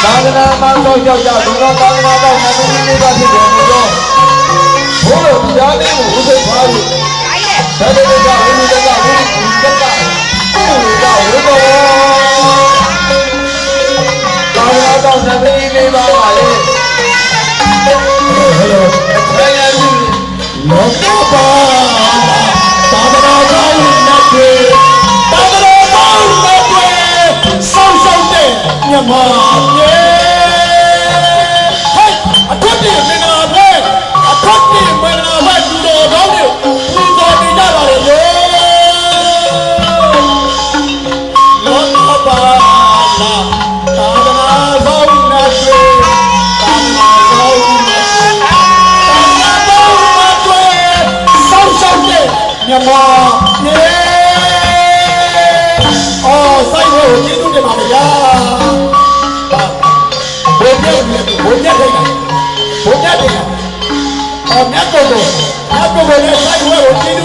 သာသနာ့မောင်တော်ယောက်ျားဒီတော့သာသနာ့မောင်နတ်သမီးလေးပါဖြစ်တယ်လို့တော့ဘိုးတော်ကြားလေးကိုဥသိထားလို့ဒါလည်းကဝိနည်းကဝိနည်းကဘုရားကဝိတော်သာသနာ့တော်နတ်သမီးလေးပါပါလေဟယ်လိုဆရာကြီးလောကပါသာသနာ့တော်နတ်တွေသာသနာ့တော်နတ်တွေဆောင်းဆောင်းတဲ့မြတ်မာပြေဟဲ့အထွတ်တင်မင်္ဂလာပဲအထွတ်တင်မင်္ဂလာပဲသူတော်ကောင်းတွေပူဇော်နေကြပါလေလောကပါလာသာသနာ့တော်နတ်တွေသာသနာ့တော်နတ်တွေသာသနာ့တော်နတ်တွေဆောင်းဆောင်းတဲ့မြတ်မာပြေဆိုင်ကိုကျေးဇူးတင်ပါဗျာဘုရားထိတ်တာဘုရားထိတ်တာမြတ်ကိုလည်းဆိုင်ကိုကျေးဇူး